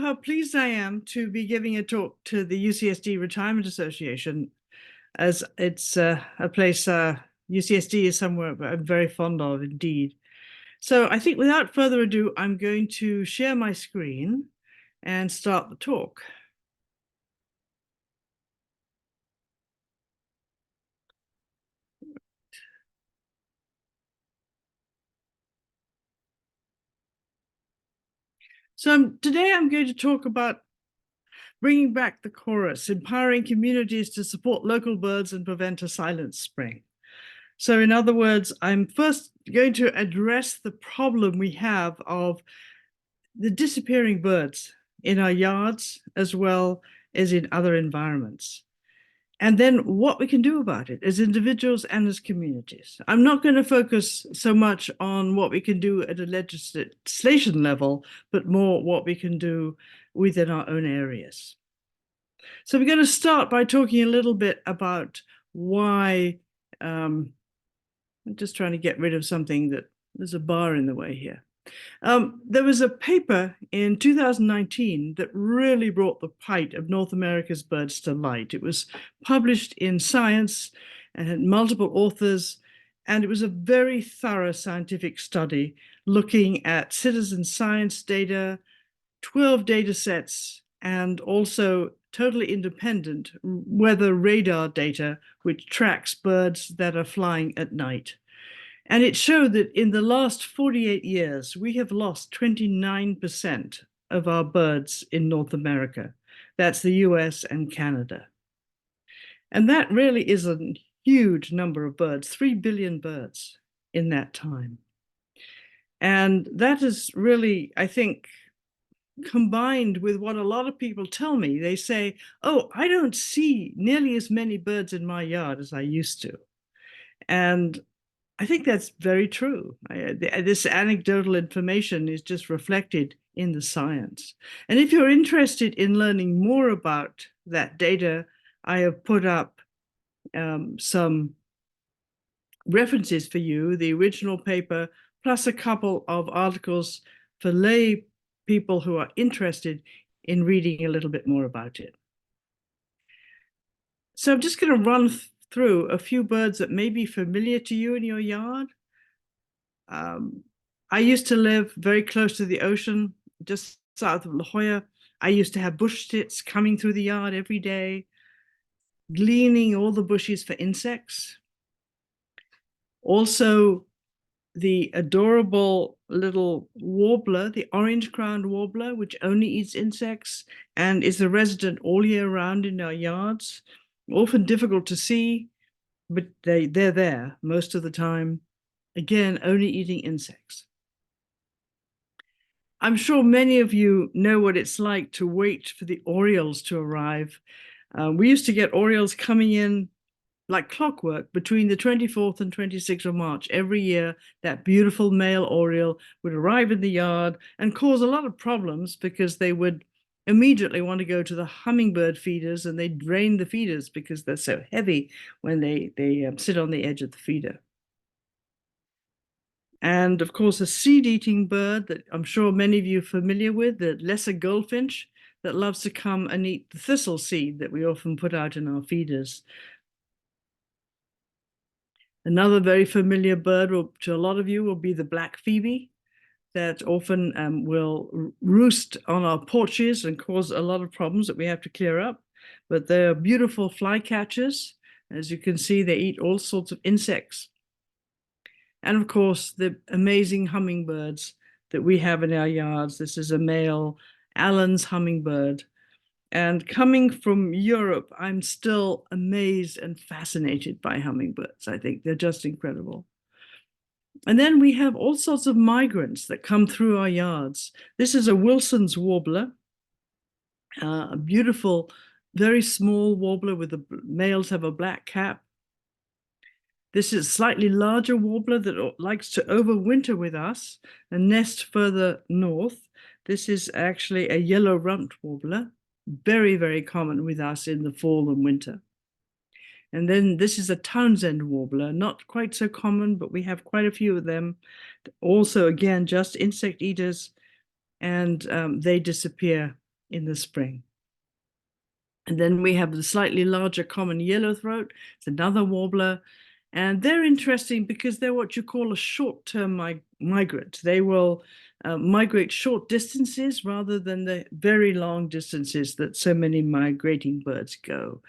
how pleased I am to be giving a talk to the UCSD Retirement Association, as it's a place UCSD is somewhere I'm very fond of indeed. So I think without further ado, I'm going to share my screen and start the talk. So today I'm going to talk about bringing back the chorus, empowering communities to support local birds and prevent a silent spring. So in other words, I'm first going to address the problem we have of the disappearing birds in our yards as well as in other environments. And then what we can do about it as individuals and as communities. I'm not going to focus so much on what we can do at a legislation level, but more what we can do within our own areas. So we're going to start by talking a little bit about why, I'm just trying to get rid of something that there's a bar in the way here. There was a paper in 2019 that really brought the plight of North America's birds to light. It was published in Science and had multiple authors, and it was a very thorough scientific study looking at citizen science data, 12 data sets, and also totally independent weather radar data, which tracks birds that are flying at night. And it showed that in the last 48 years, we have lost 29% of our birds in North America. That's the US and Canada. And that really is a huge number of birds, 3 billion birds in that time. And that is really, I think, combined with what a lot of people tell me. They say, oh, I don't see nearly as many birds in my yard as I used to. And I think that's very true. This anecdotal information is just reflected in the science. And if you're interested in learning more about that data, I have put up some references for you, the original paper, plus a couple of articles for lay people who are interested in reading a little bit more about it. So I'm just going to run through a few birds that may be familiar to you in your yard. I used to live very close to the ocean, just south of La Jolla. I used to have bush tits coming through the yard every day, gleaning all the bushes for insects. Also, the adorable little warbler, the orange-crowned warbler, which only eats insects and is a resident all year round in our yards. Often difficult to see, but they're there most of the time. Again, only eating insects. I'm sure many of you know what it's like to wait for the orioles to arrive. We used to get orioles coming in like clockwork between the 24th and 26th of March every year. That beautiful male oriole would arrive in the yard and cause a lot of problems because they would immediately want to go to the hummingbird feeders, and they drain the feeders because they're so heavy when they sit on the edge of the feeder. And of course, a seed-eating bird that I'm sure many of you are familiar with, the lesser goldfinch, that loves to come and eat the thistle seed that we often put out in our feeders. Another very familiar bird to a lot of you will be the black phoebe, that often will roost on our porches and cause a lot of problems that we have to clear up. But they're beautiful flycatchers. As you can see, they eat all sorts of insects. And of course, the amazing hummingbirds that we have in our yards. This is a male Allen's hummingbird. And coming from Europe, I'm still amazed and fascinated by hummingbirds. I think they're just incredible. And then we have all sorts of migrants that come through our yards. This is a Wilson's warbler, a beautiful, very small warbler with the males have a black cap. This is a slightly larger warbler that likes to overwinter with us and nest further north. This is actually a yellow-rumped warbler, very, very common with us in the fall and winter. And then this is a Townsend warbler, not quite so common, but we have quite a few of them. Also, again, just insect eaters, and they disappear in the spring. And then we have the slightly larger common yellowthroat. It's another warbler. And they're interesting because they're what you call a short-term migrant. They will migrate short distances rather than the very long distances that so many migrating birds go.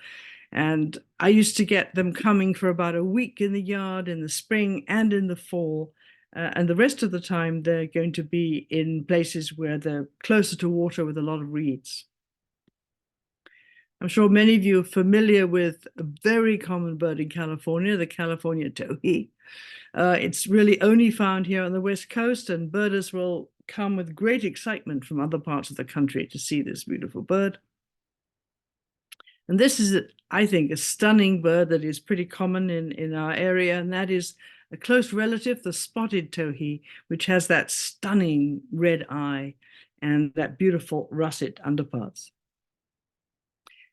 And I used to get them coming for about a week in the yard in the spring and in the fall. And the rest of the time, they're going to be in places where they're closer to water with a lot of reeds. I'm sure many of you are familiar with a very common bird in California, the California towhee. It's really only found here on the West Coast, and birders will come with great excitement from other parts of the country to see this beautiful bird. And this is, I think, a stunning bird that is pretty common in our area, and that is a close relative, the spotted towhee, which has that stunning red eye and that beautiful russet underparts.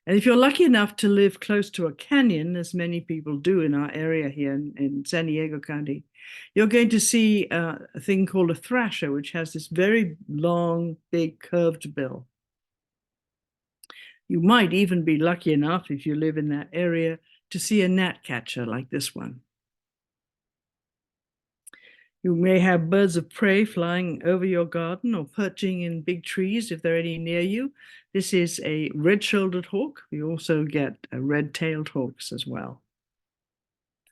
And if you're lucky enough to live close to a canyon, as many people do in our area here in San Diego County, you're going to see a thing called a thrasher, which has this very long, big, curved bill. You might even be lucky enough, if you live in that area, to see a gnatcatcher like this one. You may have birds of prey flying over your garden or perching in big trees if there are any near you. This is a red-shouldered hawk. We also get red-tailed hawks as well.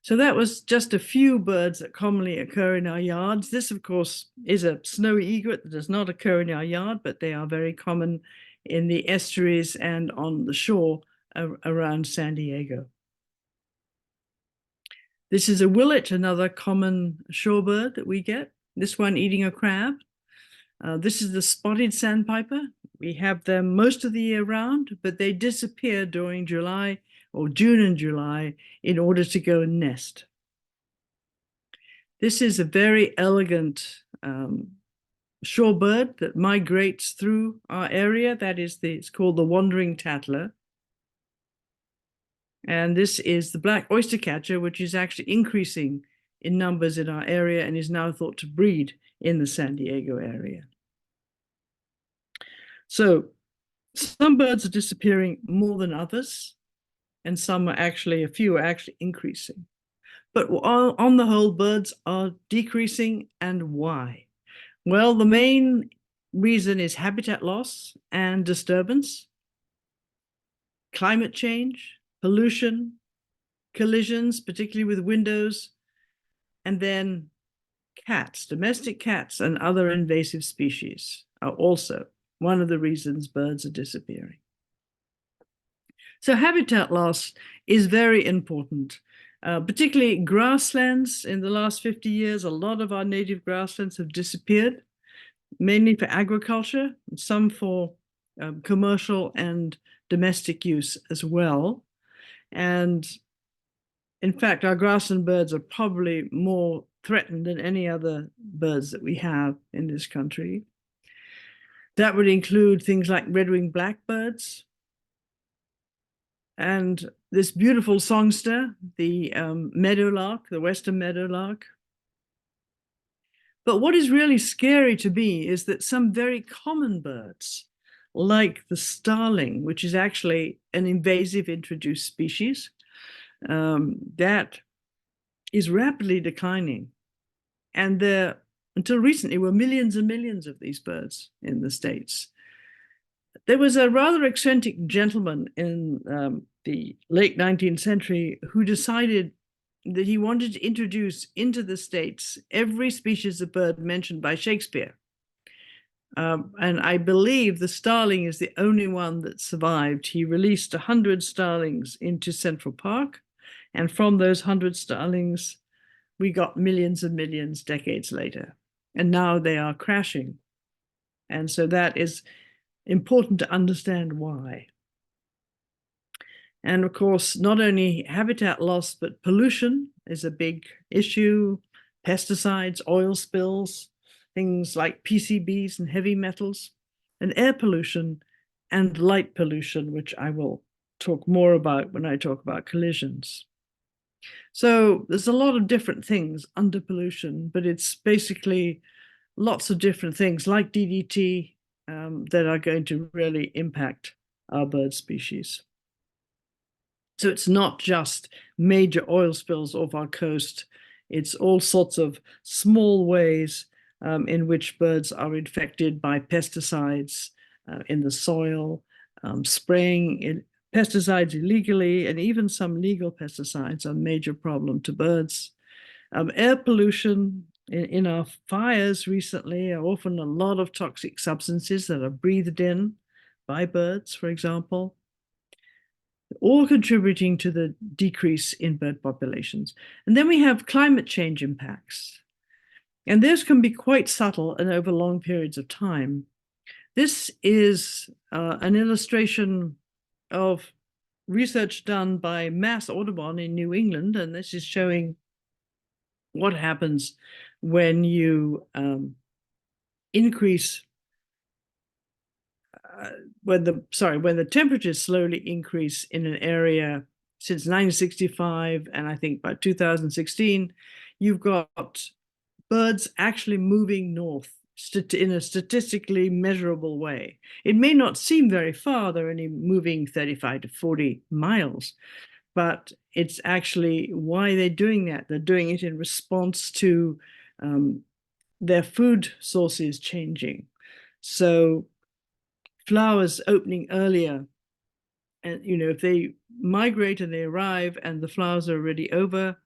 So that was just a few birds that commonly occur in our yards. This, of course, is a snowy egret that does not occur in our yard, but they are very common in the estuaries and on the shore around San Diego. This is a willet, another common shorebird that we get. This one eating a crab. This is the spotted sandpiper. We have them most of the year round, but they disappear during July or June and July in order to go and nest. This is a very elegant shorebird that migrates through our area. That is it's called the wandering tattler. And this is the black oystercatcher, which is actually increasing in numbers in our area and is now thought to breed in the San Diego area. So some birds are disappearing more than others, and a few are actually increasing. But on the whole, birds are decreasing, and why? Well, the main reason is habitat loss and disturbance, climate change, pollution, collisions, particularly with windows, and then cats, domestic cats and other invasive species are also one of the reasons birds are disappearing. So habitat loss is very important, particularly grasslands. In the last 50 years, a lot of our native grasslands have disappeared, mainly for agriculture, some for commercial and domestic use as well. And in fact, our grassland birds are probably more threatened than any other birds that we have in this country. That would include things like red-winged blackbirds and this beautiful songster, the meadowlark, the western meadowlark. But what is really scary to me is that some very common birds, like the starling, which is actually an invasive introduced species, that is rapidly declining. And there, until recently, were millions and millions of these birds in the States. There was a rather eccentric gentleman in the late 19th century who decided that he wanted to introduce into the States every species of bird mentioned by Shakespeare. And I believe the starling is the only one that survived. He released 100 starlings into Central Park, and from those 100 starlings, we got millions and millions decades later. And now they are crashing. And so that is important to understand why. And of course, not only habitat loss, but pollution is a big issue. Pesticides, oil spills, things like PCBs and heavy metals, and air pollution and light pollution, which I will talk more about when I talk about collisions. So there's a lot of different things under pollution, but it's basically lots of different things like DDT, that are going to really impact our bird species. So it's not just major oil spills off our coast. It's all sorts of small ways in which birds are infected by pesticides in the soil, spraying pesticides illegally, and even some legal pesticides are a major problem to birds. Air pollution in our fires recently are often a lot of toxic substances that are breathed in by birds, for example, all contributing to the decrease in bird populations. And then we have climate change impacts. And those can be quite subtle and over long periods of time. This is an illustration of research done by Mass Audubon in New England, and this is showing what happens when you increase when the temperatures slowly increase in an area since 1965, and I think by 2016, you've got birds actually moving north in a statistically measurable way. It may not seem very far, they're only moving 35 to 40 miles, but it's actually why they're doing that. They're doing it in response to their food sources changing. So flowers opening earlier, and if they migrate and they arrive and the flowers are already over,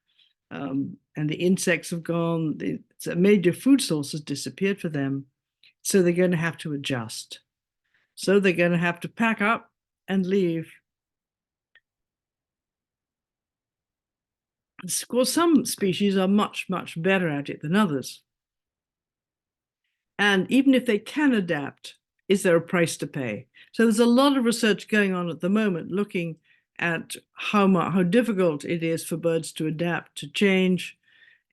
and the insects have gone, a major food source has disappeared for them, so they're going to have to adjust. So they're going to have to pack up and leave. Of course, some species are much, much better at it than others. And even if they can adapt, is there a price to pay? So there's a lot of research going on at the moment looking at how difficult it is for birds to adapt to change,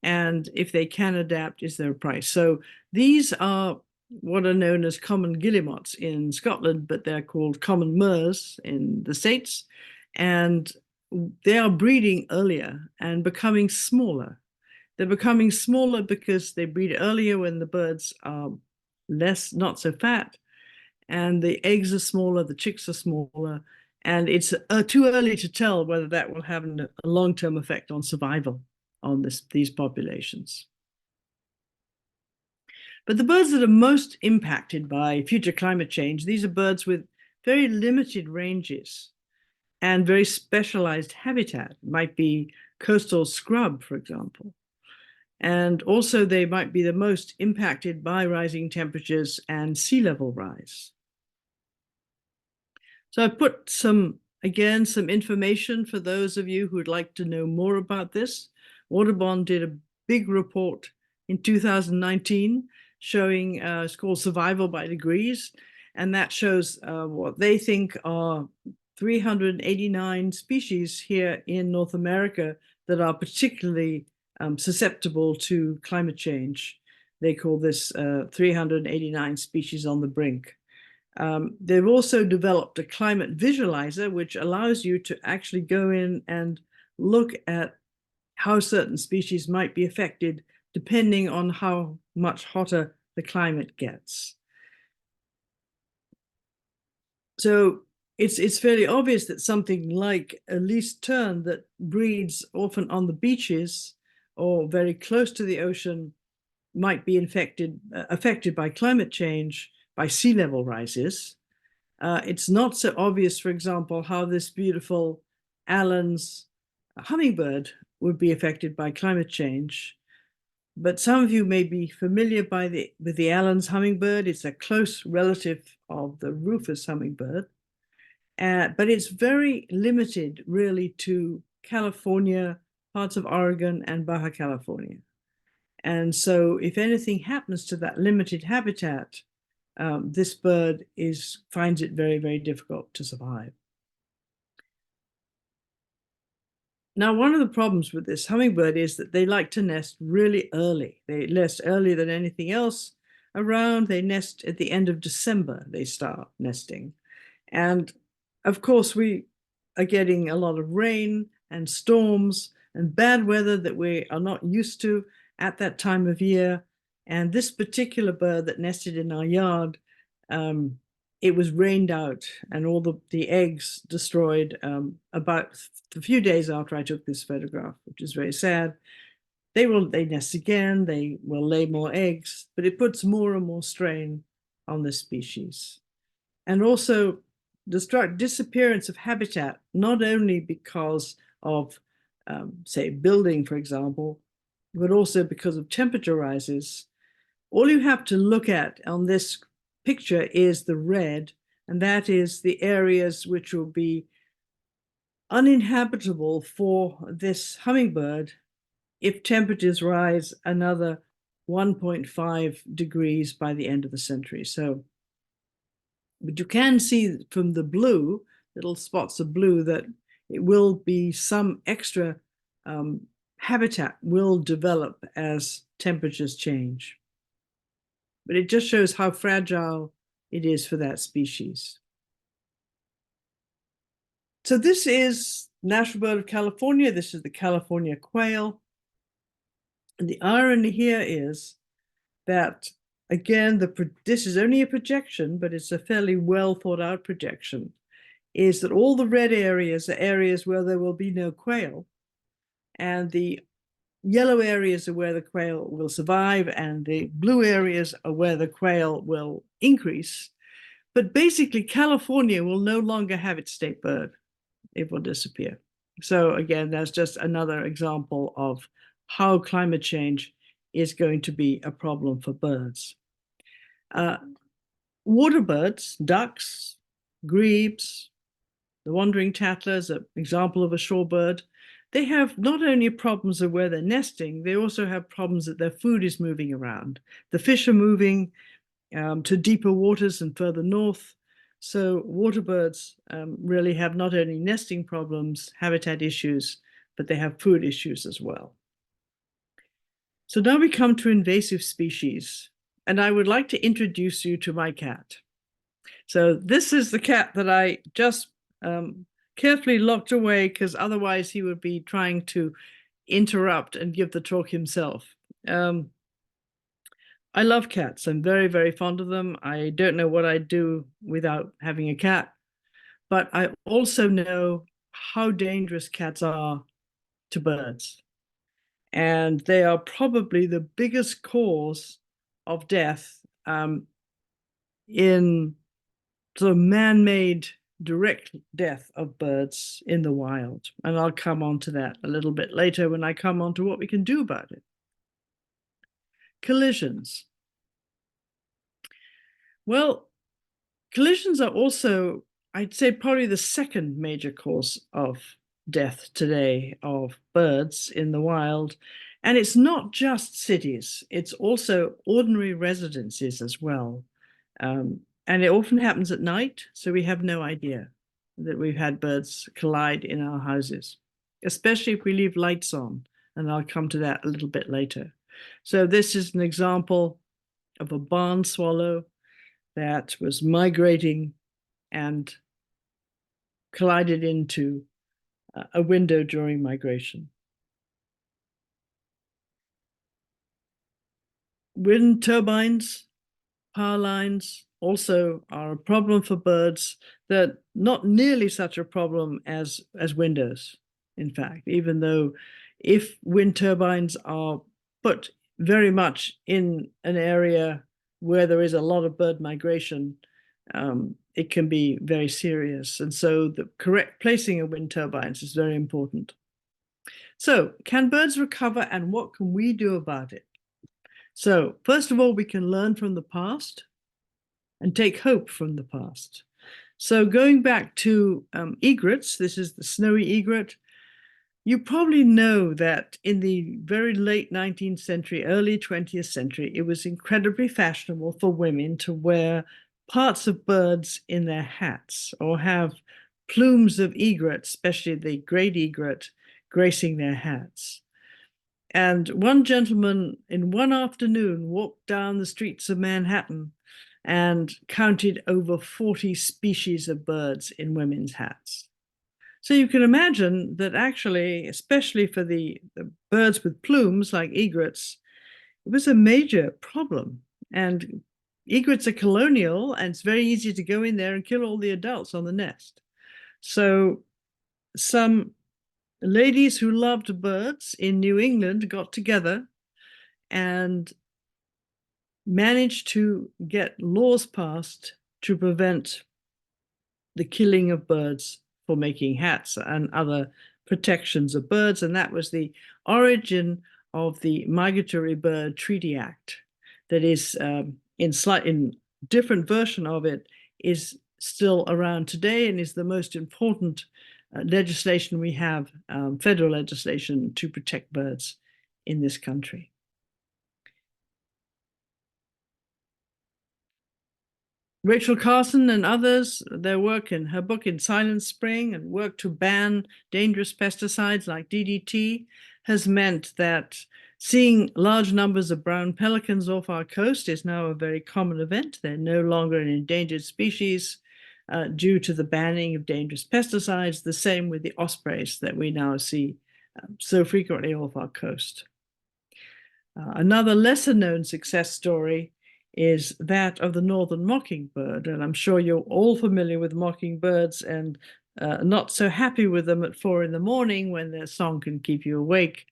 and if they can adapt, is there a price? So these are what are known as common guillemots in Scotland, but they're called common murres in the States, and they are breeding earlier and becoming smaller. They're becoming smaller because they breed earlier when the birds are not so fat, and the eggs are smaller, the chicks are smaller, and it's too early to tell whether that will have a long-term effect on survival on these populations. But the birds that are most impacted by future climate change, these are birds with very limited ranges and very specialized habitat. It might be coastal scrub, for example. And also they might be the most impacted by rising temperatures and sea level rise. So I put some information for those of you who would like to know more about this. Audubon did a big report in 2019 showing, it's called Survival by Degrees, and that shows what they think are 389 species here in North America that are particularly susceptible to climate change. They call this 389 species on the brink. They've also developed a climate visualizer, which allows you to actually go in and look at how certain species might be affected depending on how much hotter the climate gets. So it's fairly obvious that something like a least tern that breeds often on the beaches or very close to the ocean might be affected by climate change, by sea level rises. It's not so obvious, for example, how this beautiful Allen's hummingbird would be affected by climate change. But some of you may be familiar with the Allen's hummingbird. It's a close relative of the rufous hummingbird, but it's very limited really to California, parts of Oregon, and Baja California. And so if anything happens to that limited habitat, this bird finds it very, very difficult to survive. Now, one of the problems with this hummingbird is that they like to nest really early. They nest earlier than anything else around. They nest at the end of December, they start nesting. And of course, we are getting a lot of rain and storms and bad weather that we are not used to at that time of year. And this particular bird that nested in our yard it was rained out and all the eggs destroyed about a few days after I took this photograph, which is very sad. They nest again, they will lay more eggs, but it puts more and more strain on this species. And also disappearance of habitat, not only because of, say, building, for example, but also because of temperature rises. All you have to look at on this picture is the red, and that is the areas which will be uninhabitable for this hummingbird if temperatures rise another 1.5 degrees by the end of the century. So, but you can see from the blue, little spots of blue, that it will be some extra habitat will develop as temperatures change. But it just shows how fragile it is for that species. So this is National Bird of California. This is the California quail. And the irony here is that, again, this is only a projection, but it's a fairly well thought out projection, is that all the red areas are areas where there will be no quail. And the yellow areas are where the quail will survive, and the blue areas are where the quail will increase. But basically, California will no longer have its state bird. It will disappear. So again, that's just another example of how climate change is going to be a problem for birds. Water birds, ducks, grebes, the wandering tattlers, an example of a shorebird, they have not only problems of where they're nesting, they also have problems that their food is moving around. The fish are moving to deeper waters and further north. So water birds really have not only nesting problems, habitat issues, but they have food issues as well. So now we come to invasive species, and I would like to introduce you to my cat. So this is the cat that I just carefully locked away, because otherwise he would be trying to interrupt and give the talk himself. I love cats. I'm very, very fond of them. I don't know what I'd do without having a cat, but I also know how dangerous cats are to birds. And they are probably the biggest cause of death in sort of man-made direct death of birds in the wild. And I'll come on to that a little bit later when I come on to what we can do about it. Collisions. Well, collisions are also, I'd say, probably the second major cause of death today of birds in the wild. And it's not just cities, it's also ordinary residences as well. And it often happens at night, so we have no idea that we've had birds collide in our houses, especially if we leave lights on, and I'll come to that a little bit later. So this is an example of a barn swallow that was migrating and collided into a window during migration. Wind turbines, power lines also are a problem for birds. They're not nearly such a problem as windows, in fact, even though if wind turbines are put very much in an area where there is a lot of bird migration, it can be very serious. And so the correct placing of wind turbines is very important. So can birds recover, and what can we do about it? So first of all, we can learn from the past and take hope from the past. So going back to egrets, this is the snowy egret. You probably know that in the very late 19th century, early 20th century, it was incredibly fashionable for women to wear parts of birds in their hats or have plumes of egret, especially the great egret, gracing their hats. And one gentleman in one afternoon walked down the streets of Manhattan and counted over 40 species of birds in women's hats. So you can imagine that actually, especially for the birds with plumes like egrets, it was a major problem. And egrets are colonial, and it's very easy to go in there and kill all the adults on the nest. So some ladies who loved birds in New England got together and managed to get laws passed to prevent the killing of birds for making hats and other protections of birds. And that was the origin of the Migratory Bird Treaty Act. That is, in different version of it, is still around today and is the most important legislation we have, federal legislation to protect birds in this country. Rachel Carson and others, their work in her book in Silent Spring and work to ban dangerous pesticides like DDT has meant that seeing large numbers of brown pelicans off our coast is now a very common event. They're no longer an endangered species due to the banning of dangerous pesticides, the same with the ospreys that we now see so frequently off our coast. Another lesser known success story is that of the northern mockingbird. And I'm sure you're all familiar with mockingbirds and not so happy with them at 4 in the morning when their song can keep you awake.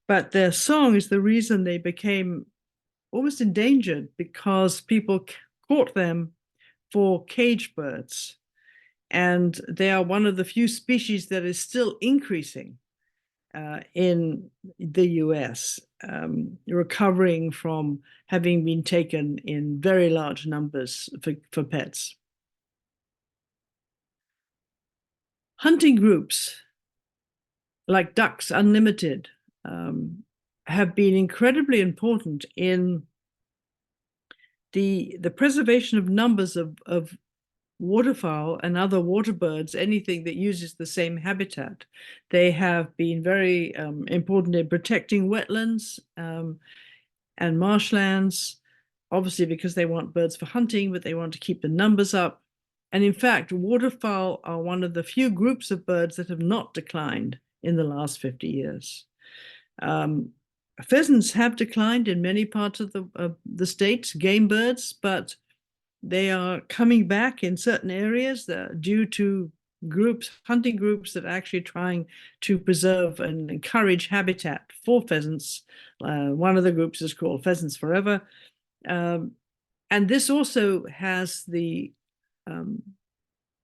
But their song is the reason they became almost endangered, because people caught them for cage birds. And they are one of the few species that is still increasing in the US, recovering from having been taken in very large numbers for pets. Hunting groups like Ducks Unlimited have been incredibly important in the preservation of numbers of waterfowl and other water birds, anything that uses the same habitat. They have been very important in protecting wetlands and marshlands, obviously because they want birds for hunting, but they want to keep the numbers up. And in fact, waterfowl are one of the few groups of birds that have not declined in the last 50 years. Pheasants have declined in many parts of the states, game birds, but they are coming back in certain areas due to hunting groups that are actually trying to preserve and encourage habitat for pheasants. One of the groups is called Pheasants Forever. And this also has the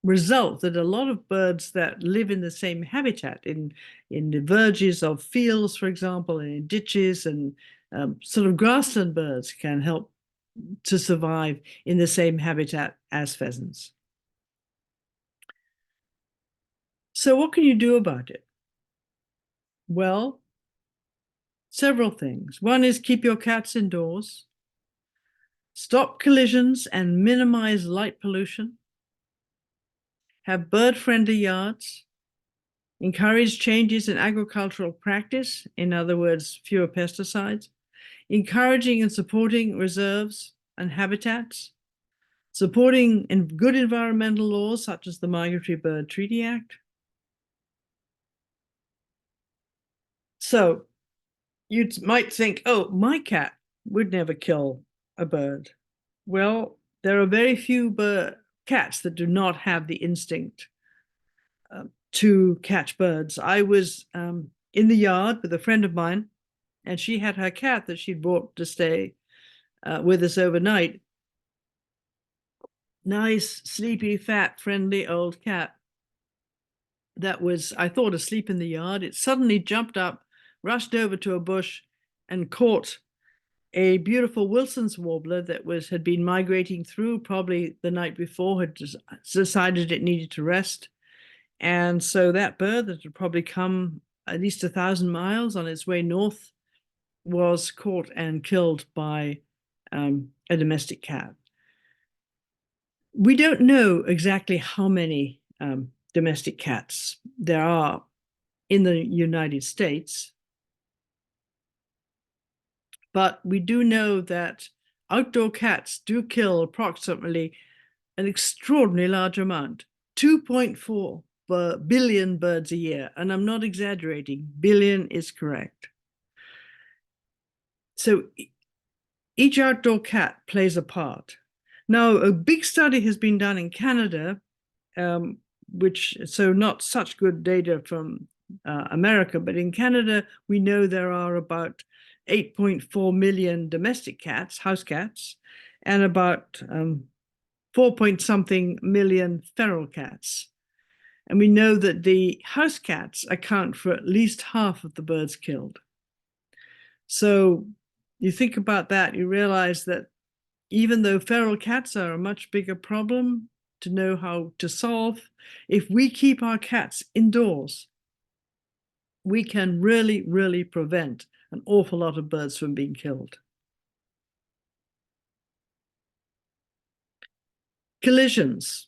result that a lot of birds that live in the same habitat, in the verges of fields, for example, and in ditches, and sort of grassland birds can help to survive in the same habitat as pheasants. So what can you do about it? Well, several things. One is keep your cats indoors, stop collisions and minimize light pollution, have bird-friendly yards, encourage changes in agricultural practice, in other words, fewer pesticides, encouraging and supporting reserves and habitats, supporting good environmental laws such as the Migratory Bird Treaty Act. So you might think, oh, my cat would never kill a bird. Well, there are very few cats that do not have the instinct to catch birds. I was in the yard with a friend of mine, and she had her cat that she'd brought to stay with us overnight. Nice, sleepy, fat, friendly old cat that was, I thought, asleep in the yard. It suddenly jumped up, rushed over to a bush, and caught a beautiful Wilson's warbler that had been migrating through probably the night before, had decided it needed to rest. And so that bird that had probably come at least 1,000 miles on its way north was caught and killed by a domestic cat. We don't know exactly how many domestic cats there are in the United States, but we do know that outdoor cats do kill approximately an extraordinarily large amount, 2.4 billion birds a year. And I'm not exaggerating, billion is correct. So each outdoor cat plays a part. Now, a big study has been done in Canada, so not such good data from America, but in Canada, we know there are about 8.4 million domestic cats, house cats, and about 4 point something million feral cats. And we know that the house cats account for at least half of the birds killed. So you think about that, you realize that even though feral cats are a much bigger problem to know how to solve, if we keep our cats indoors, we can really, really prevent an awful lot of birds from being killed. Collisions.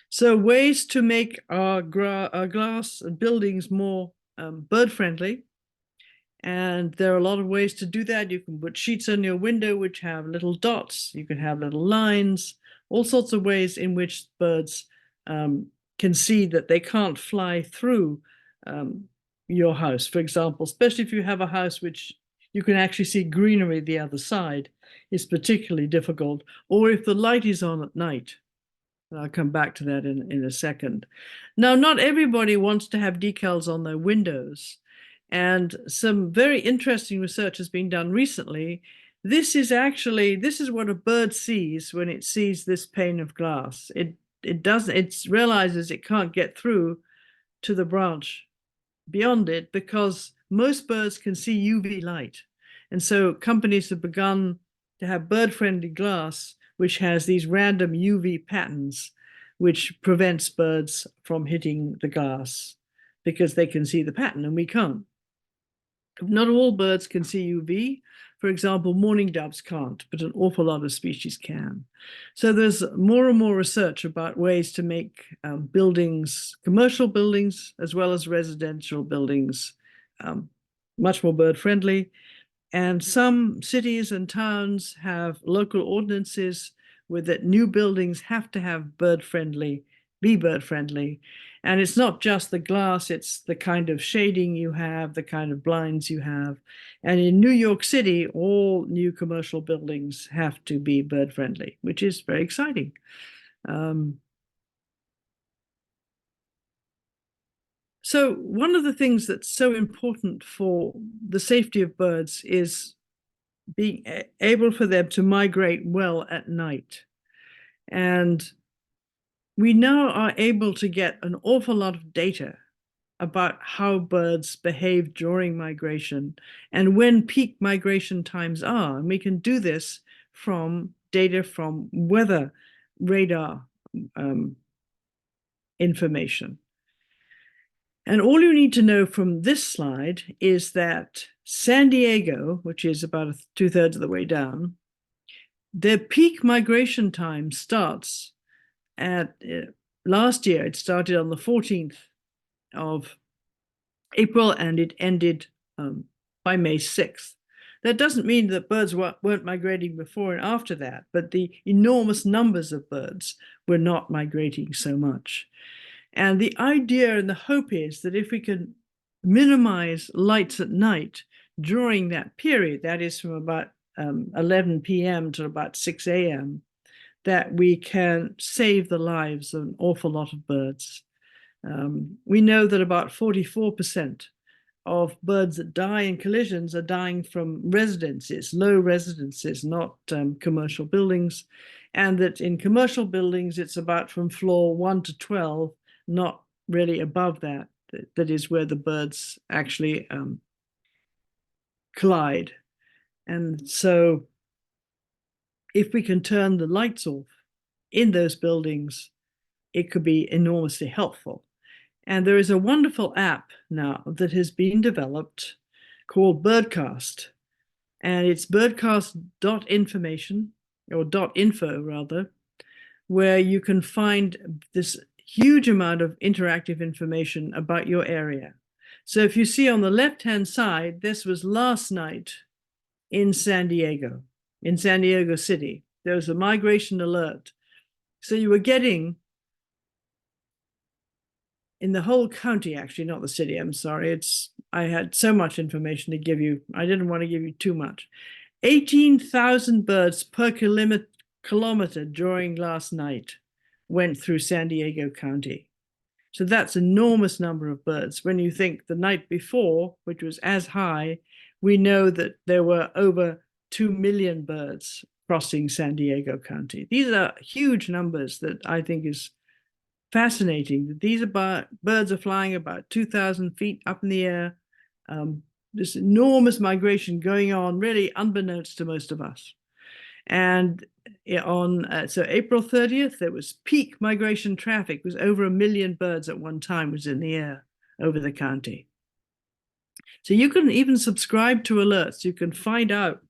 So ways to make our glass buildings more bird friendly. And there are a lot of ways to do that. You can put sheets on your window which have little dots. You can have little lines, all sorts of ways in which birds can see that they can't fly through your house, for example, especially if you have a house which you can actually see greenery the other side, is particularly difficult, or if the light is on at night. I'll come back to that in a second. Now, not everybody wants to have decals on their windows. And some very interesting research has been done recently. This is what a bird sees when it sees this pane of glass. It realizes it can't get through to the branch beyond it because most birds can see UV light. And so companies have begun to have bird-friendly glass which has these random UV patterns which prevents birds from hitting the glass because they can see the pattern and we can't. Not all birds can see UV. For example, mourning doves can't, but an awful lot of species can. So there's more and more research about ways to make buildings, commercial buildings, as well as residential buildings, much more bird friendly. And some cities and towns have local ordinances with that new buildings have to have be bird friendly. And it's not just the glass, it's the kind of shading you have, the kind of blinds you have. And in New York City, all new commercial buildings have to be bird friendly, which is very exciting. So one of the things that's so important for the safety of birds is being able for them to migrate well at night. And we now are able to get an awful lot of data about how birds behave during migration and when peak migration times are. And we can do this from data from weather radar information. And all you need to know from this slide is that San Diego, which is about 2/3 of the way down, their peak migration time starts at last year. It started on the 14th of April and it ended by May 6th. That doesn't mean that birds weren't migrating before and after that, but the enormous numbers of birds were not migrating so much. And the idea and the hope is that if we can minimize lights at night during that period, that is from about 11 p.m. to about 6 a.m., that we can save the lives of an awful lot of birds. We know that about 44% of birds that die in collisions are dying from residences, low residences, not commercial buildings. And that in commercial buildings, it's about from floor 1 to 12, not really above that. That is where the birds actually collide. And so if we can turn the lights off in those buildings, it could be enormously helpful. And there is a wonderful app now that has been developed called Birdcast. And it's birdcast.information, or .info rather, where you can find this huge amount of interactive information about your area. So if you see on the left-hand side, this was last night in San Diego City. There was a migration alert. So you were getting, in the whole county, actually, not the city, I'm sorry. I had so much information to give you. I didn't want to give you too much. 18,000 birds per kilometer during last night went through San Diego County. So that's an enormous number of birds. When you think the night before, which was as high, we know that there were over 2 million birds crossing San Diego County. These are huge numbers that I think is fascinating. These are birds are flying about 2,000 feet up in the air. This enormous migration going on, really unbeknownst to most of us. And on so April 30th, there was peak migration traffic. It was over 1 million birds at one time was in the air over the county. So you can even subscribe to alerts. You can find out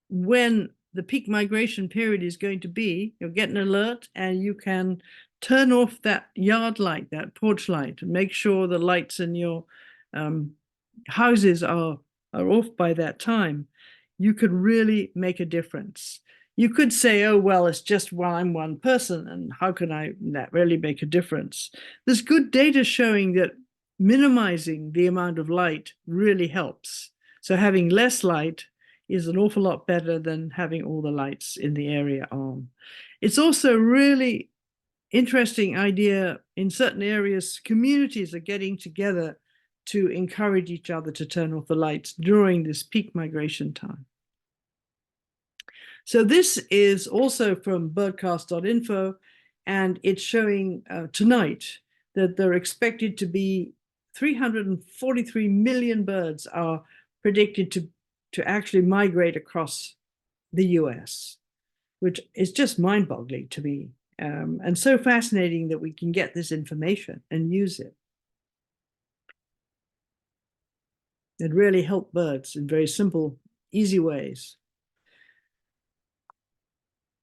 when the peak migration period is going to be. You'll get an alert and you can turn off that yard light, that porch light, and make sure the lights in your houses are off by that time. You could really make a difference. You could say, oh, well, it's just while I'm one person, and how can that really make a difference? There's good data showing that minimizing the amount of light really helps. So having less light is an awful lot better than having all the lights in the area on. It's also really interesting idea in certain areas. Communities are getting together to encourage each other to turn off the lights during this peak migration time. So this is also from birdcast.info, and it's showing tonight that there are expected to be 343 million birds are predicted to actually migrate across the US, which is just mind-boggling to me, and so fascinating that we can get this information and use it. It really helped birds in very simple, easy ways.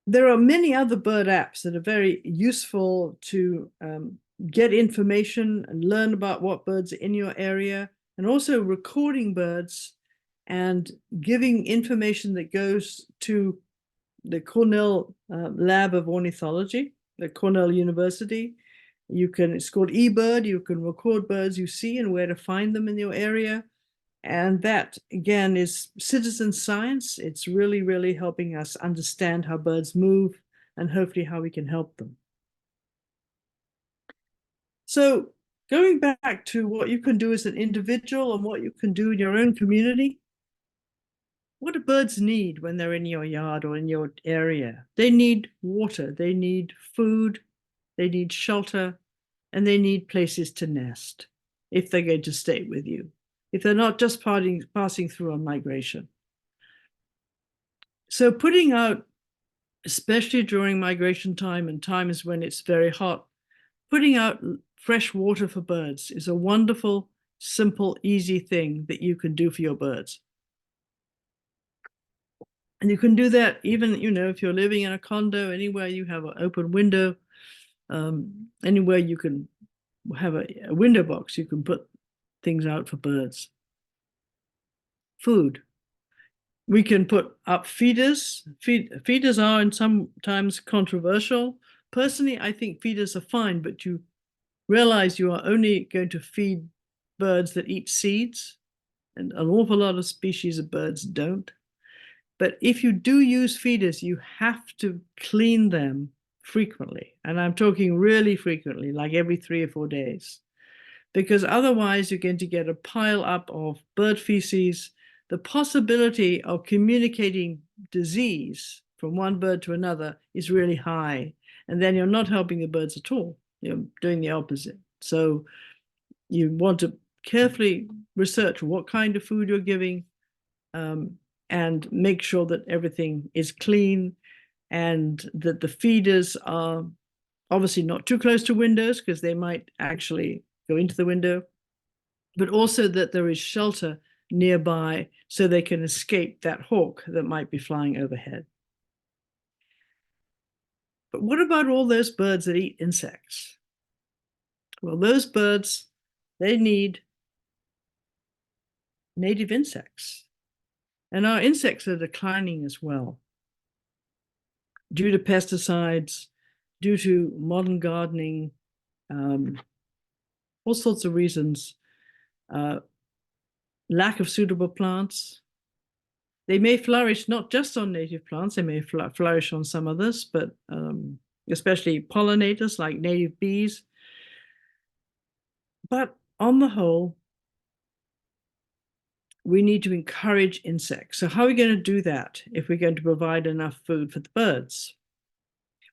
There are many other bird apps that are very useful to get information and learn about what birds are in your area, and also recording birds and giving information that goes to the Cornell Lab of Ornithology, the Cornell University. It's called eBird. You can record birds you see and where to find them in your area. And that, again, is citizen science. It's really, really helping us understand how birds move and hopefully how we can help them. So going back to what you can do as an individual and what you can do in your own community, what do birds need when they're in your yard or in your area? They need water, they need food, they need shelter, and they need places to nest if they're going to stay with you, if they're not just passing through on migration. So putting out, especially during migration time and times when it's very hot, putting out fresh water for birds is a wonderful, simple, easy thing that you can do for your birds. And you can do that even, if you're living in a condo, anywhere you have an open window, anywhere you can have a window box, you can put things out for birds. Food. We can put up feeders. Feeders are sometimes controversial. Personally, I think feeders are fine, but you realize you are only going to feed birds that eat seeds, and an awful lot of species of birds don't. But if you do use feeders, you have to clean them frequently. And I'm talking really frequently, like every 3 or 4 days, because otherwise you're going to get a pile up of bird feces. The possibility of communicating disease from one bird to another is really high. And then you're not helping the birds at all. You're doing the opposite. So you want to carefully research what kind of food you're giving, and make sure that everything is clean, and that the feeders are obviously not too close to windows because they might actually go into the window, but also that there is shelter nearby so they can escape that hawk that might be flying overhead. But what about all those birds that eat insects? Well, those birds, they need native insects. And our insects are declining as well due to pesticides, due to modern gardening, all sorts of reasons, lack of suitable plants. They may flourish not just on native plants, they may flourish on some others, but especially pollinators like native bees. But on the whole, we need to encourage insects. So how are we going to do that if we're going to provide enough food for the birds?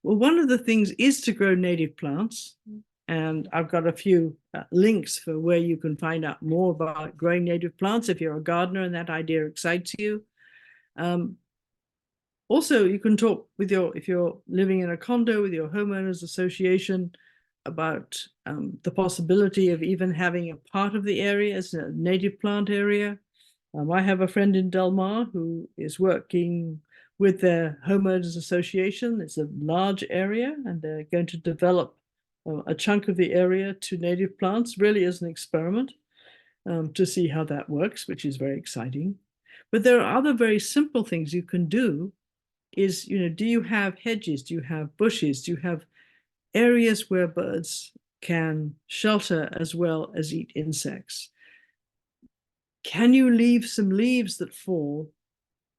Well, one of the things is to grow native plants. And I've got a few links for where you can find out more about growing native plants if you're a gardener and that idea excites you. Also, you can talk with if you're living in a condo with your homeowners association about the possibility of even having a part of the area as a native plant area. I have a friend in Del Mar who is working with their homeowners association. It's a large area and they're going to develop a chunk of the area to native plants, really as an experiment to see how that works, which is very exciting. But there are other very simple things you can do is, do you have hedges? Do you have bushes? Do you have areas where birds can shelter as well as eat insects? Can you leave some leaves that fall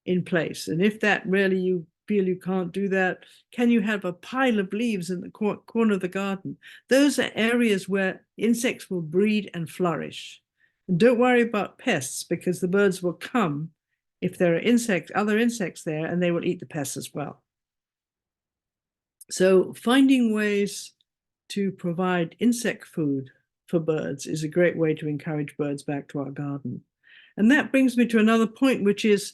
in place? And if that really you feel you can't do that, can you have a pile of leaves in the corner of the garden? Those are areas where insects will breed and flourish. And don't worry about pests because the birds will come if there are other insects there, and they will eat the pests as well. So finding ways to provide insect food for birds is a great way to encourage birds back to our garden. And that brings me to another point, which is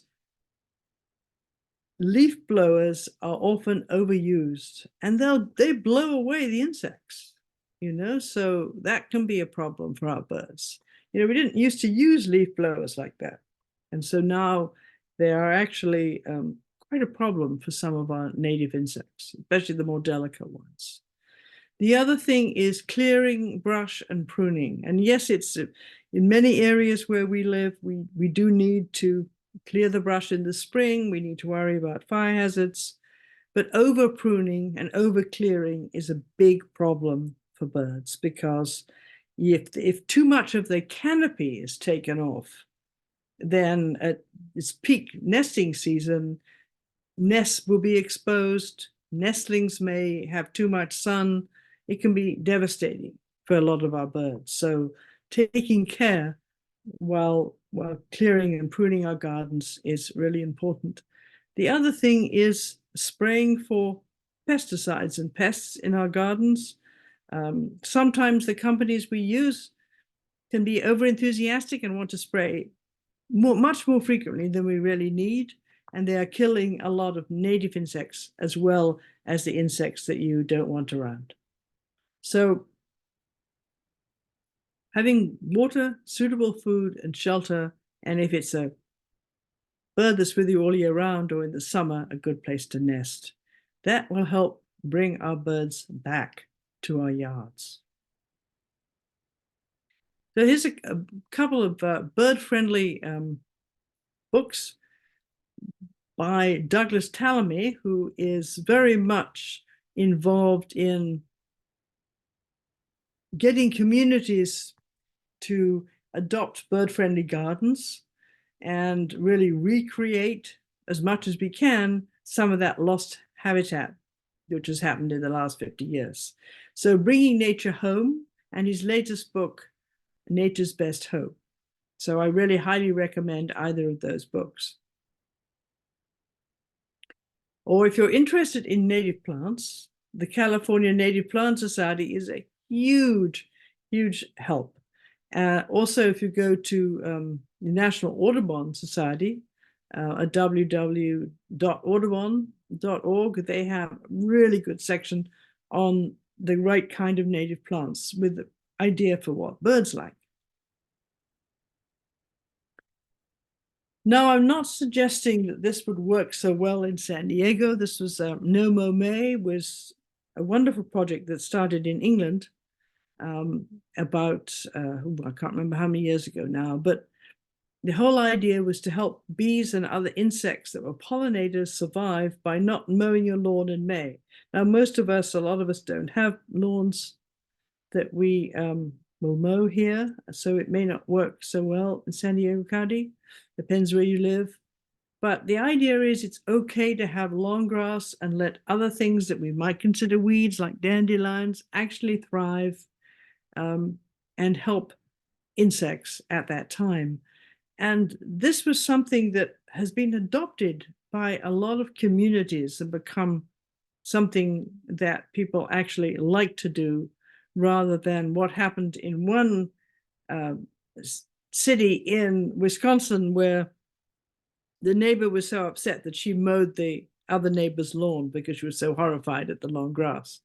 leaf blowers are often overused and they blow away the insects, so that can be a problem for our birds. We didn't used to use leaf blowers like that. And so now they are actually quite a problem for some of our native insects, especially the more delicate ones. The other thing is clearing brush and pruning. And yes, it's in many areas where we live, we do need to clear the brush in the spring. We need to worry about fire hazards. But over pruning and over clearing is a big problem for birds because if too much of the canopy is taken off, then at its peak nesting season, nests will be exposed. Nestlings may have too much sun. It can be devastating for a lot of our birds. So taking care while clearing and pruning our gardens is really important. The other thing is spraying for pesticides and pests in our gardens. Sometimes the companies we use can be overenthusiastic and want to spray much more frequently than we really need. And they are killing a lot of native insects as well as the insects that you don't want around. So having water, suitable food, and shelter, and if it's a bird that's with you all year round or in the summer, a good place to nest. That will help bring our birds back to our yards. So here's a couple of bird-friendly books by Douglas Tallamy, who is very much involved in getting communities to adopt bird-friendly gardens and really recreate as much as we can some of that lost habitat which has happened in the last 50 years. So bringing nature home, and his latest book, Nature's Best Home. So I really highly recommend either of those books. Or if you're interested in native plants, the California Native Plant Society is a huge, huge help. Also, if you go to the National Audubon Society, at www.audubon.org, they have a really good section on the right kind of native plants with the idea for what birds like. Now, I'm not suggesting that this would work so well in San Diego. This was No Mo May was a wonderful project that started in England about, I can't remember how many years ago now, but the whole idea was to help bees and other insects that were pollinators survive by not mowing your lawn in May. Now, a lot of us don't have lawns that we will mow here, so it may not work so well in San Diego County. Depends where you live. But the idea is it's okay to have long grass and let other things that we might consider weeds, like dandelions, actually thrive and help insects at that time. And this was something that has been adopted by a lot of communities and become something that people actually like to do, rather than what happened in one city in Wisconsin, where the neighbor was so upset that she mowed the other neighbor's lawn because she was so horrified at the long grass.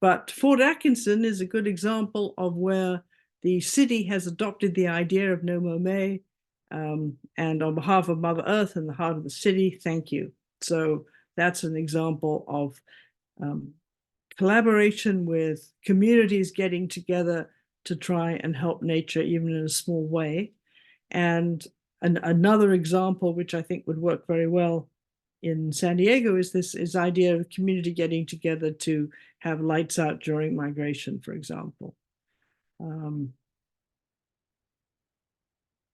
But Fort Atkinson is a good example of where the city has adopted the idea of no mow May. And on behalf of Mother Earth and the heart of the city, thank you. So that's an example of collaboration with communities getting together to try and help nature, even in a small way. And another example, which I think would work very well in San Diego, is this idea of community getting together to have lights out during migration, for example.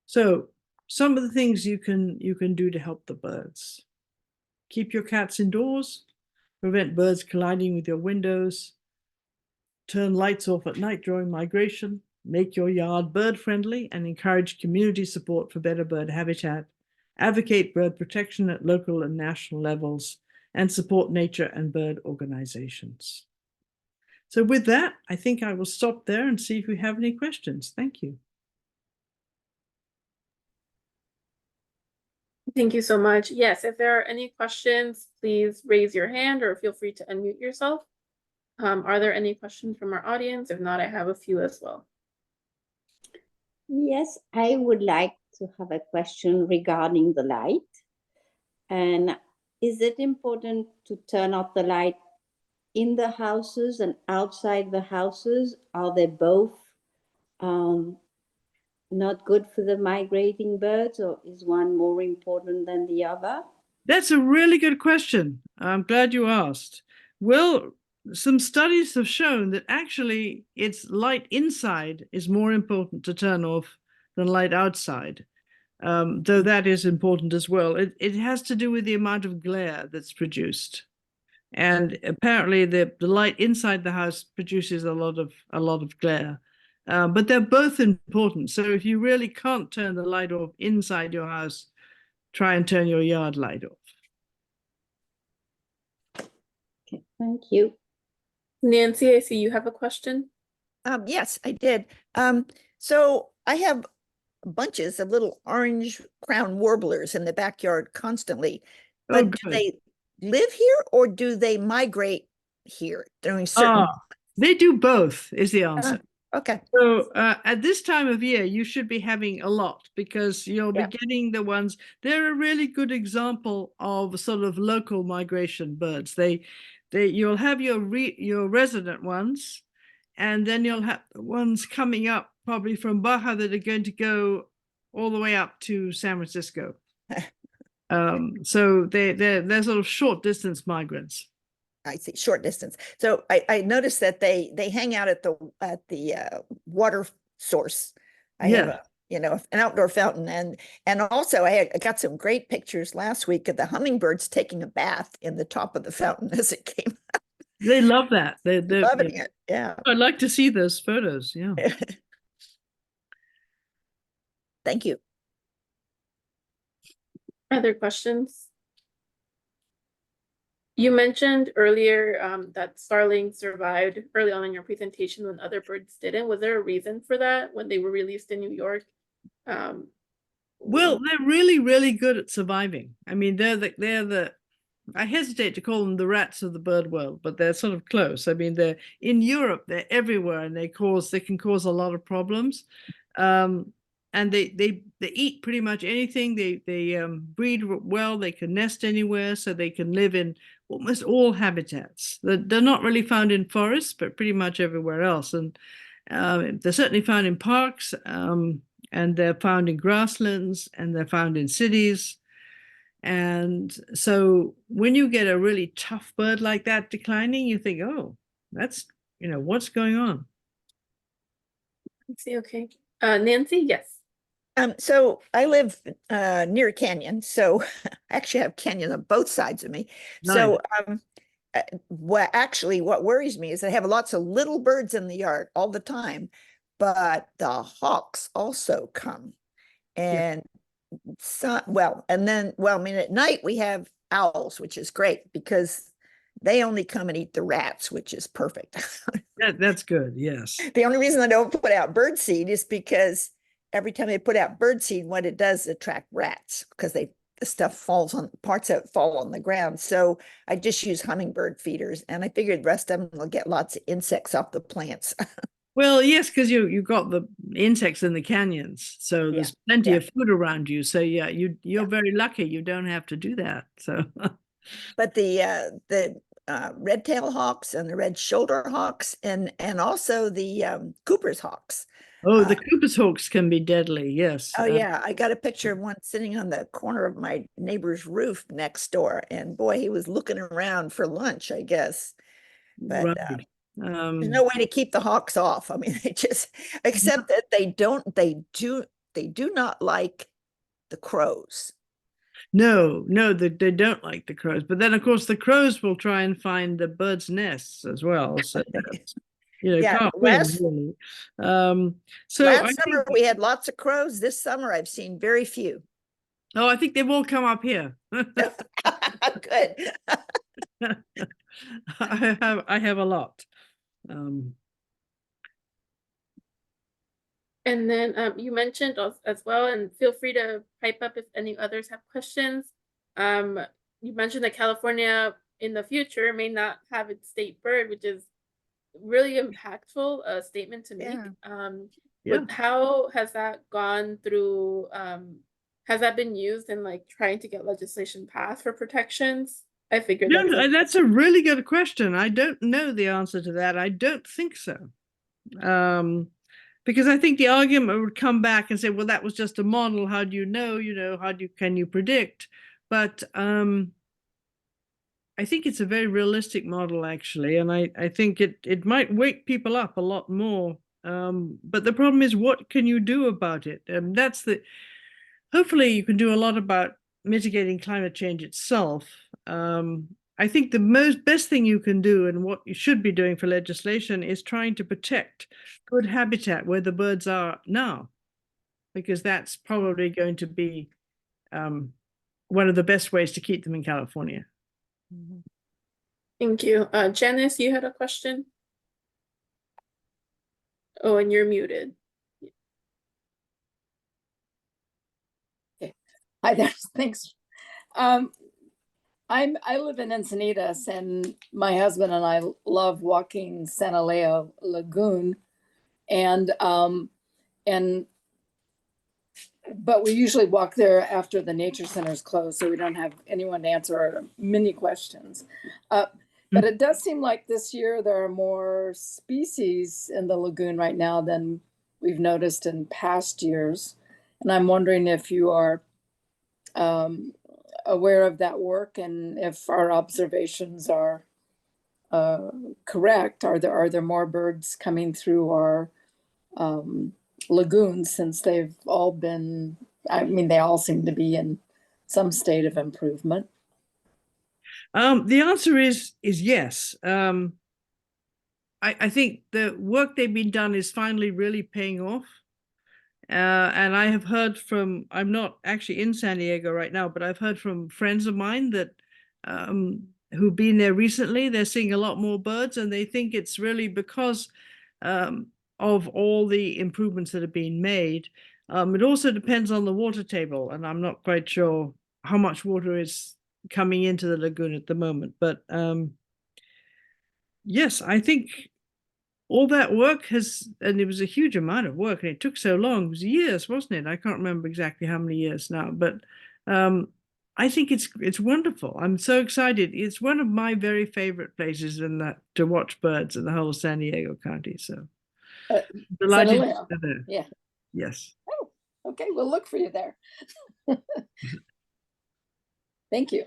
So some of the things you can do to help the birds: keep your cats indoors, prevent birds colliding with your windows, turn lights off at night during migration, make your yard bird friendly, and encourage community support for better bird habitat, advocate bird protection at local and national levels, and support nature and bird organizations. So with that, I think I will stop there and see if we have any questions. Thank you. Thank you so much. Yes, if there are any questions, please raise your hand or feel free to unmute yourself. Are there any questions from our audience? If not, I have a few as well. Yes, I would like to have a question regarding the light. And is it important to turn off the light in the houses and outside the houses? Are they both not good for the migrating birds, or is one more important than the other? That's a really good question. I'm glad you asked. Well, some studies have shown that actually it's light inside is more important to turn off than light outside, though that is important as well. It has to do with the amount of glare that's produced. And apparently the light inside the house produces a lot of glare. But they're both important. So if you really can't turn the light off inside your house, try and turn your yard light off. Okay, thank you. Nancy, I see you have a question. Yes, I did. So I have bunches of little orange crown warblers in the backyard constantly. But do they live here or do they migrate here during certain? They do both, is the answer. Okay. So at this time of year, you should be having a lot, because you'll be getting the ones. They're a really good example of sort of local migration birds. You'll have your resident ones, and then you'll have the ones coming up probably from Baja that are going to go all the way up to San Francisco. So they're sort of short distance migrants. I see, short distance. So I noticed that they hang out at the water source. I have an outdoor fountain, and also I got some great pictures last week of the hummingbirds taking a bath in the top of the fountain as it came out. They love that. They're loving it. Yeah. I'd like to see those photos. Yeah. Thank you. Other questions? You mentioned earlier that starlings survived early on in your presentation when other birds didn't. Was there a reason for that when they were released in New York? Well, they're really, really good at surviving. I mean, they're the I hesitate to call them the rats of the bird world, but they're sort of close. I mean, they're in Europe, they're everywhere, and they can cause a lot of problems. And they eat pretty much anything. They breed well. They can nest anywhere, so they can live in almost all habitats. They're not really found in forests, but pretty much everywhere else. And they're certainly found in parks, and they're found in grasslands, and they're found in cities. And so when you get a really tough bird like that declining, you think, oh, that's, what's going on? I see. Okay. Nancy, yes. So I live near a canyon, so I actually have canyons on both sides of me. Nice. So what worries me is I have lots of little birds in the yard all the time, but the hawks also come. And I mean, at night we have owls, which is great because they only come and eat the rats, which is perfect. That's good. Yes. The only reason I don't put out bird seed is because every time they put out bird seed, what it does attract rats because the stuff falls on parts of it fall on the ground. So I just use hummingbird feeders, and I figured the rest of them will get lots of insects off the plants. Well, yes, because you've got the insects in the canyons, so there's plenty yeah. of food around you. So yeah, you're very lucky. You don't have to do that. So But the red-tailed hawks and the red shoulder hawks and also the Cooper's hawks. oh, the Cooper's hawks can be deadly. Yes. Oh yeah, I got a picture of one sitting on the corner of my neighbor's roof next door, and boy, he was looking around for lunch, I guess. But Right. there's no way to keep the hawks off. I mean, they just except that they do not like the crows. No, they don't like the crows. But then, of course, the crows will try and find the birds' nests as well. So that's, Yeah, can't win really. So last summer we had lots of crows. This summer I've seen very few. Oh, I think they've all come up here. Good. I have a lot. And then you mentioned as well, and feel free to pipe up if any others have questions. You mentioned that California in the future may not have its state bird, which is really impactful statement to make. How has that gone through? Has that been used in like trying to get legislation passed for protections? I figured that's a really good question. I don't know the answer to that. I don't think so. Because I think the argument would come back and say, well, that was just a model. How do you know? Can you predict? But I think it's a very realistic model, actually. And I think it might wake people up a lot more. But the problem is, what can you do about it? Hopefully you can do a lot about mitigating climate change itself. I think the best thing you can do, and what you should be doing for legislation, is trying to protect good habitat where the birds are now, because that's probably going to be one of the best ways to keep them in California. Thank you. Janice, you had a question? Oh, and you're muted. Okay. Hi there. Thanks. I live in Encinitas, and my husband and I love walking Santa Leo Lagoon, but we usually walk there after the nature center is closed, so we don't have anyone to answer our many questions. But it does seem like this year there are more species in the lagoon right now than we've noticed in past years, and I'm wondering if you are aware of that work, and if our observations are correct. Are there more birds coming through our lagoons, since they've all been, I mean, they all seem to be in some state of improvement? The answer is yes. I think the work they've been done is finally really paying off. And I have heard from, I'm not actually in San Diego right now, but I've heard from friends of mine that who've been there recently. They're seeing a lot more birds, and they think it's really because of all the improvements that have been made. It also depends on the water table, and I'm not quite sure how much water is coming into the lagoon at the moment. But yes, I think all that work and it was a huge amount of work, and it took so long. It was years, wasn't it? I can't remember exactly how many years now, but I think it's wonderful. I'm so excited. It's one of my very favorite places to watch birds in the whole of San Diego County. So delighted to be there. Yeah. Yes. Oh, okay. We'll look for you there. Thank you.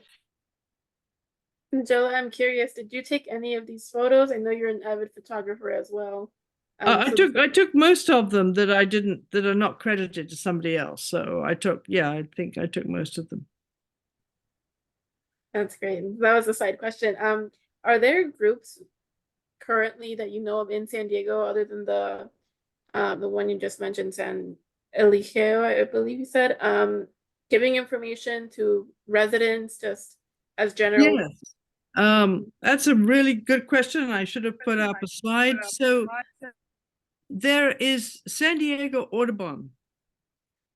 Nigella, I'm curious, did you take any of these photos? I know you're an avid photographer as well. I took most of them that are not credited to somebody else. So I think I took most of them. That's great. That was a side question. Are there groups currently that you know of in San Diego other than the one you just mentioned, San Eligio, I believe you said, giving information to residents just as general? Yes. That's a really good question. I should have put up a slide. So there is San Diego Audubon,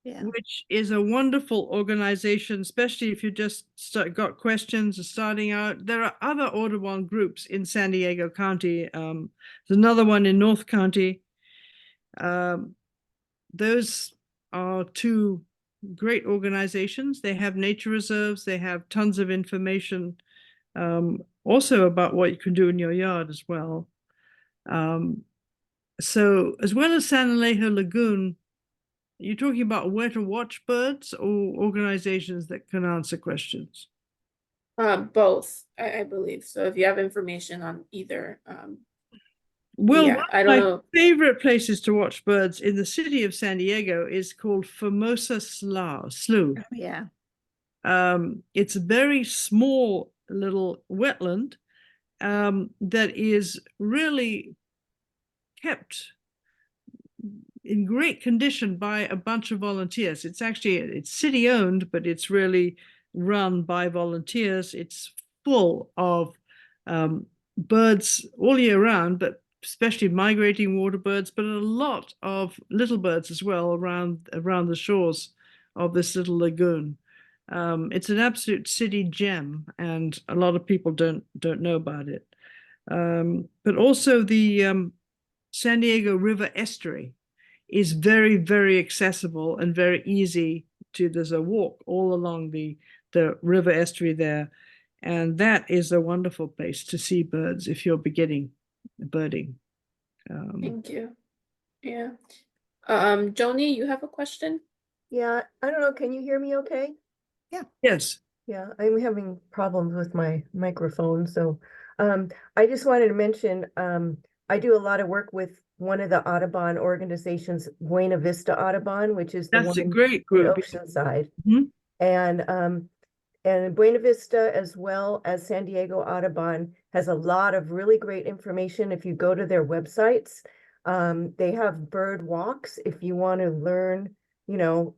Yeah. which is a wonderful organization, especially if you just got questions or starting out. There are other Audubon groups in San Diego County. There's another one in North County. Those are two great organizations. They have nature reserves. They have tons of information, also about what you can do in your yard as well. So as well as San Alejo Lagoon, you're talking about where to watch birds or organizations that can answer questions? Both, I believe. So if you have information on either, Well, yeah, one I of don't my know. favorite places to watch birds in the city of San Diego is called Formosa Slough. Yeah. It's a very small little wetland that is really kept in great condition by a bunch of volunteers. It's city owned, but it's really run by volunteers. It's full of birds all year round, but especially migrating water birds, but a lot of little birds as well around the shores of this little lagoon. It's an absolute city gem, and a lot of people don't know about it. But also the San Diego River estuary is very, very accessible and very easy to. There's a walk all along the river estuary there, and that is a wonderful place to see birds if you're beginning birding. Thank you. Yeah. Joni, you have a question? Yeah, I don't know. Can you hear me okay? Yes. Yeah, I'm having problems with my microphone. So I just wanted to mention I do a lot of work with one of the Audubon organizations, Buena Vista Audubon, which is the That's one a great in group. Oceanside. Mhm. And Buena Vista, as well as San Diego Audubon, has a lot of really great information. If you go to their websites, they have bird walks. If you want to learn,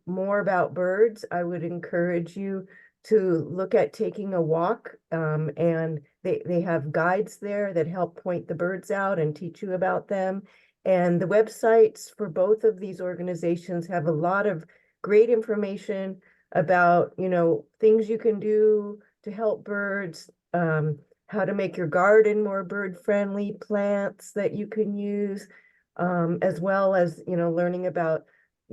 more about birds, I would encourage you to look at taking a walk. And they have guides there that help point the birds out and teach you about them. And the websites for both of these organizations have a lot of great information about, things you can do to help birds, how to make your garden more bird friendly, plants that you can use, as well as, learning about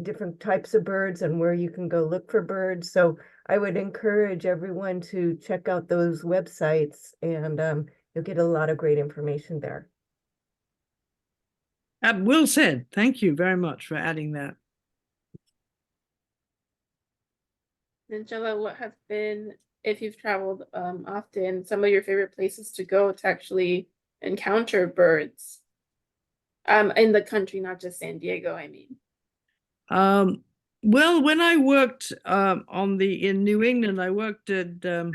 different types of birds and where you can go look for birds. So I would encourage everyone to check out those websites, and you'll get a lot of great information there. Well said. Thank you very much for adding that. Nigella, what have been, if you've traveled often, some of your favorite places to go to actually encounter birds in the country, not just San Diego, I mean? Well, when I worked in New England, I worked at the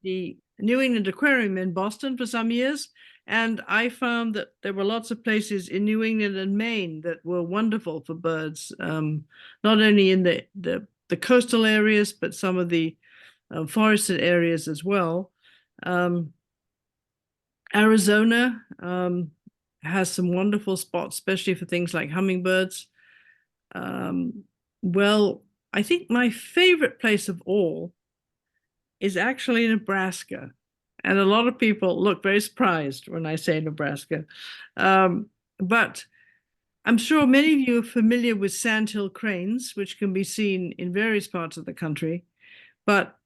New England Aquarium in Boston for some years, and I found that there were lots of places in New England and Maine that were wonderful for birds, not only in the coastal areas, but some of the forested areas as well. Arizona has some wonderful spots, especially for things like hummingbirds. Well, I think my favorite place of all is actually Nebraska. And a lot of people look very surprised when I say Nebraska. But I'm sure many of you are familiar with sandhill cranes, which can be seen in various parts of the country. But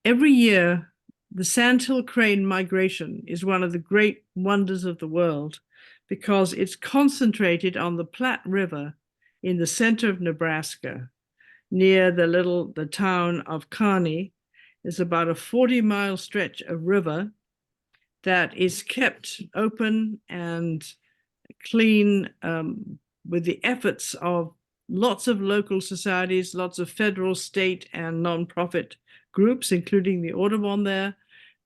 every year, the sandhill crane migration is one of the great wonders of the world because it's concentrated on the Platte River in the center of Nebraska, near the town of Kearney. Is about a 40-mile stretch of river that is kept open and clean with the efforts of lots of local societies, lots of federal, state, and nonprofit groups, including the Audubon there,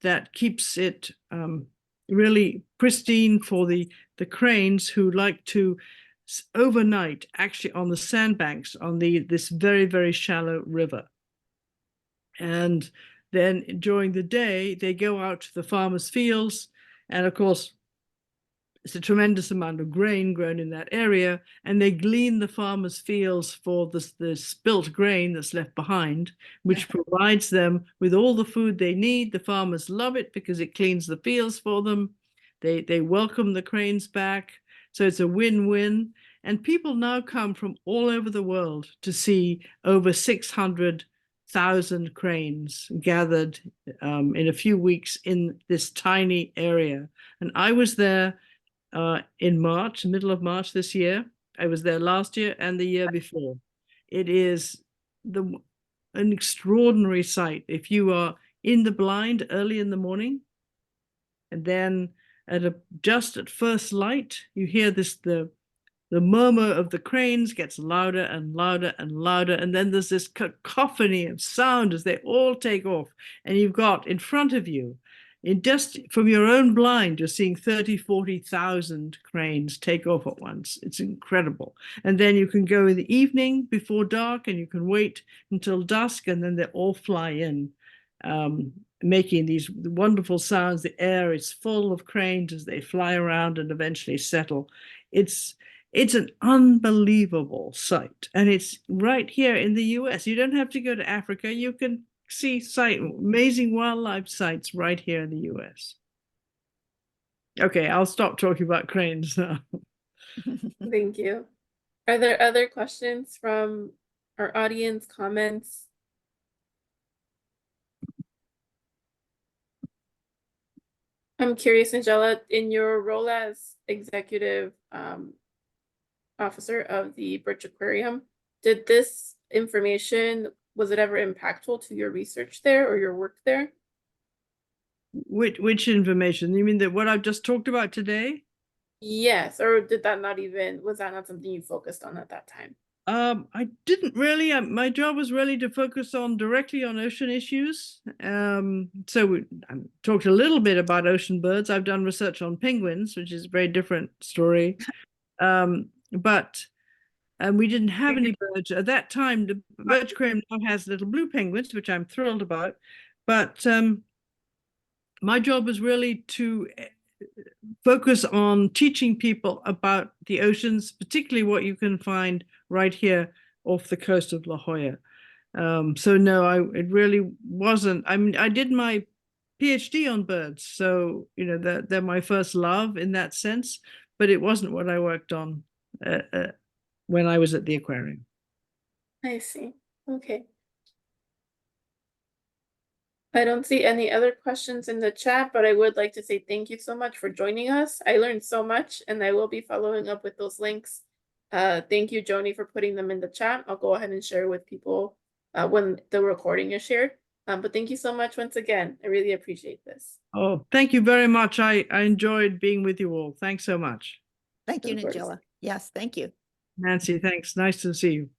that keeps it really pristine for the cranes who like to overnight actually on the sandbanks on this very, very shallow river. And then during the day, they go out to the farmers' fields. And of course, it's a tremendous amount of grain grown in that area, and they glean the farmers' fields for the spilt grain that's left behind, which provides them with all the food they need. The farmers love it because it cleans the fields for them. They welcome the cranes back. So it's a win-win. And people now come from all over the world to see over 600,000 cranes gathered in a few weeks in this tiny area. And I was there in March, middle of March this year. I was there last year and the year before. It is an extraordinary sight. If you are in the blind early in the morning, and then just at first light, you hear the murmur of the cranes gets louder and louder and louder. And then there's this cacophony of sound as they all take off. And you've got in front of you, just from your own blind, you're seeing 30, 40,000 cranes take off at once. It's incredible. And then you can go in the evening before dark and you can wait until dusk, and then they all fly in, making these wonderful sounds. The air is full of cranes as they fly around and eventually settle. It's an unbelievable sight, and it's right here in the US. You don't have to go to Africa. You can see amazing wildlife sites right here in the US. Okay, I'll stop talking about cranes now. Thank you. Are there other questions from our audience, comments? I'm curious, Nigella, in your role as executive officer of the Birch Aquarium, did this information, was it ever impactful to your research there or your work there? Which information? You mean that what I've just talked about today? Yes, or was that not something you focused on at that time? I didn't really. My job was really to focus directly on ocean issues. So I talked a little bit about ocean birds. I've done research on penguins, which is a very different story. But we didn't have any birds at that time. The Birch Aquarium now has little blue penguins, which I'm thrilled about. But my job was really to focus on teaching people about the oceans, particularly what you can find right here off the coast of La Jolla. So no, it really wasn't. I mean, I did my PhD on birds, so they're my first love in that sense, but it wasn't what I worked on when I was at the aquarium. I see. Okay. I don't see any other questions in the chat, but I would like to say thank you so much for joining us. I learned so much, and I will be following up with those links. Thank you, Joni, for putting them in the chat. I'll go ahead and share with people when the recording is shared. But thank you so much once again. I really appreciate this. Oh, thank you very much. I enjoyed being with you all. Thanks so much. Thank you, Of course. Nigella. Yes, thank you. Nancy, thanks. Nice to see you.